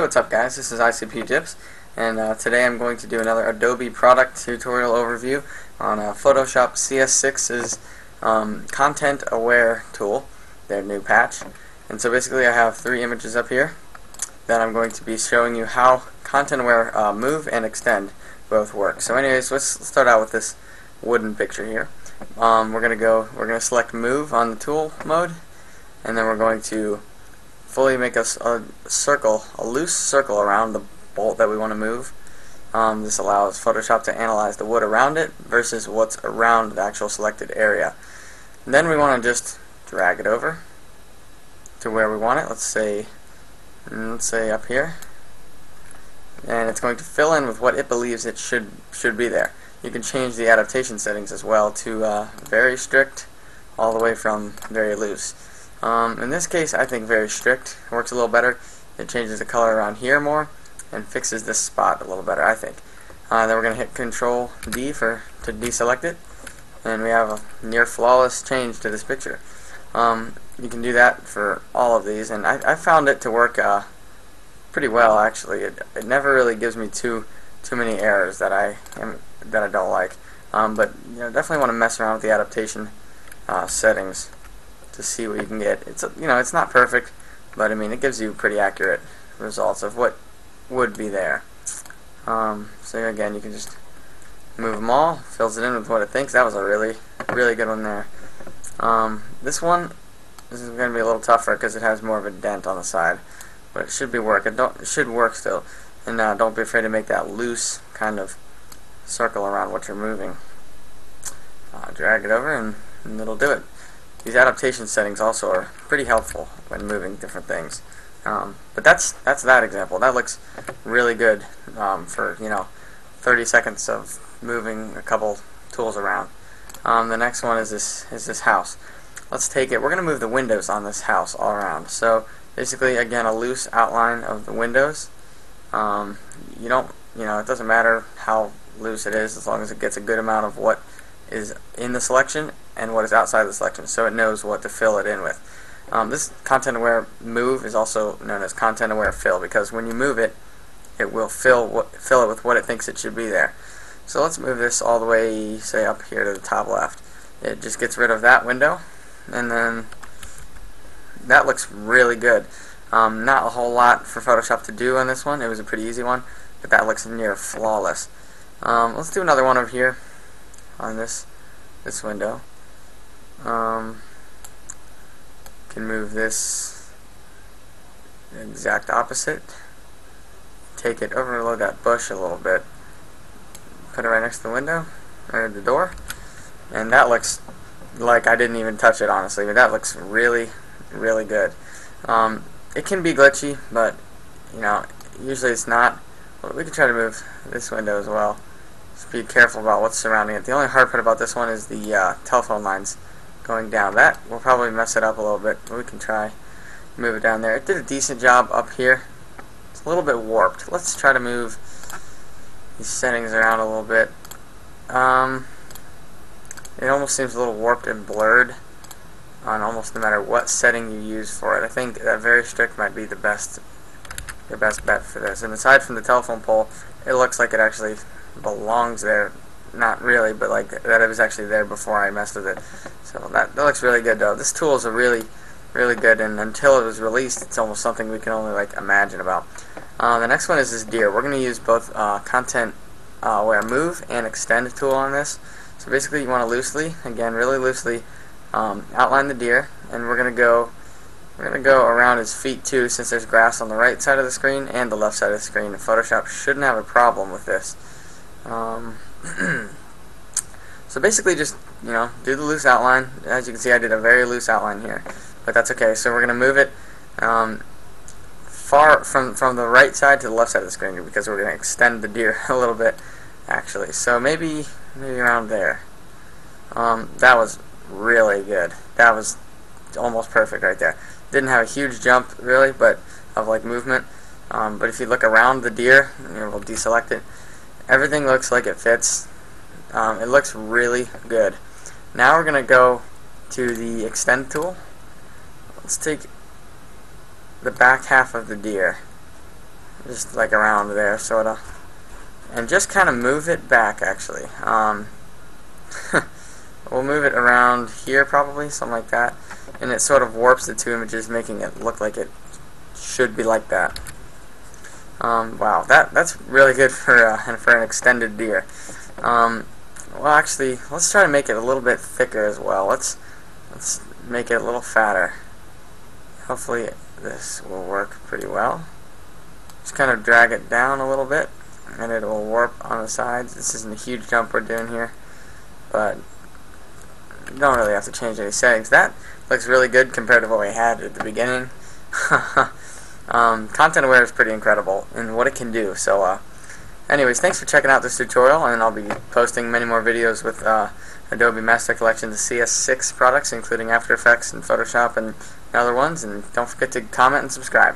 what's up guys, this is ICP Tips, and today I'm going to do another Adobe product tutorial overview on Photoshop CS6's Content Aware tool, their new patch. And so basically I have three images up here that I'm going to be showing you how Content Aware move and extend both work. So anyways, let's start out with this wooden picture here. We're gonna select move on the tool mode, and then we're going to fully make a circle, a loose circle around the bolt that we want to move. This allows Photoshop to analyze the wood around it versus what's around the actual selected area. And then we want to just drag it over to where we want it. Let's say up here, and it's going to fill in with what it believes it should be there. You can change the adaptation settings as well to very strict all the way from very loose. In this case, I think very strict works a little better. It changes the color around here more and fixes this spot a little better, I think. Then we're going to hit Control D to deselect it, and we have a near flawless change to this picture. You can do that for all of these, and I found it to work pretty well actually. It never really gives me too many errors that I don't like. But definitely want to mess around with the adaptation settings to see what you can get. It's not perfect, but I mean it gives you pretty accurate results of what would be there. So again, you can just move them all, fills it in with what it thinks. That was a really good one there. This is going to be a little tougher because it has more of a dent on the side, but it should it should work still. And don't be afraid to make that loose kind of circle around what you're moving. Drag it over and it'll do it. These adaptation settings also are pretty helpful when moving different things. But that's that example. That looks really good for 30 seconds of moving a couple tools around. The next one is this house. Let's take it. We're going to move the windows on this house all around. So basically, again, a loose outline of the windows. It doesn't matter how loose it is as long as it gets a good amount of what is in the selection and what is outside the selection, so it knows what to fill it in with. This Content Aware move is also known as Content Aware fill, because when you move it, it will fill it with what it thinks it should be there. So let's move this all the way, say up here to the top left. It just gets rid of that window, and then that looks really good. Not a whole lot for Photoshop to do on this one. It was a pretty easy one, but that looks near flawless. Let's do another one over here on this window. Can move this the exact opposite. Take it, overload that bush a little bit. Put it right next to the window or the door, and that looks like I didn't even touch it, honestly. But that looks really good. It can be glitchy, but usually it's not. Well, we can try to move this window as well. Just be careful about what's surrounding it. The only hard part about this one is the telephone lines going down. That will probably mess it up a little bit, but we can try move it down there. It did a decent job up here. It's a little bit warped. Let's try to move these settings around a little bit. It almost seems a little warped and blurred on almost no matter what setting you use for it. I think that very strict might be your best bet for this. And aside from the telephone pole, it looks like it actually belongs there. Not really, but like that it was actually there before I messed with it. So that looks really good though. This tool is really good, and until it was released, it's almost something we can only imagine about. The next one is this deer. We're going to use both Content Aware move and extend tool on this. So basically, you want to really loosely outline the deer, and we're going to go around his feet too, since there's grass on the right side of the screen and the left side of the screen. Photoshop shouldn't have a problem with this. So basically just do the loose outline. As you can see, I did a very loose outline here, but that's okay. So we're going to move it far from the right side to the left side of the screen, because we're going to extend the deer a little bit actually. So maybe around there. That was really good. That was almost perfect right there. Didn't have a huge jump really, but of movement. But if you look around the deer, we'll deselect it. Everything looks like it fits. It looks really good. Now we're going to go to the extend tool. Let's take the back half of the deer just like around there, sorta, and just kind of move it back. Actually, we'll move it around here, probably something like that, and it sort of warps the two images, making it look like it should be like that. Wow, that's really good for an extended deer. Well, actually, let's try to make it a little bit thicker as well. Let's make it a little fatter. Hopefully this will work pretty well. Just kind of drag it down a little bit, and it will warp on the sides. This isn't a huge jump we're doing here, but you don't really have to change any settings. That looks really good compared to what we had at the beginning. Content Aware is pretty incredible in what it can do. So anyways, thanks for checking out this tutorial, and I'll be posting many more videos with Adobe Master Collection, the CS6 products, including After Effects and Photoshop and other ones. And don't forget to comment and subscribe.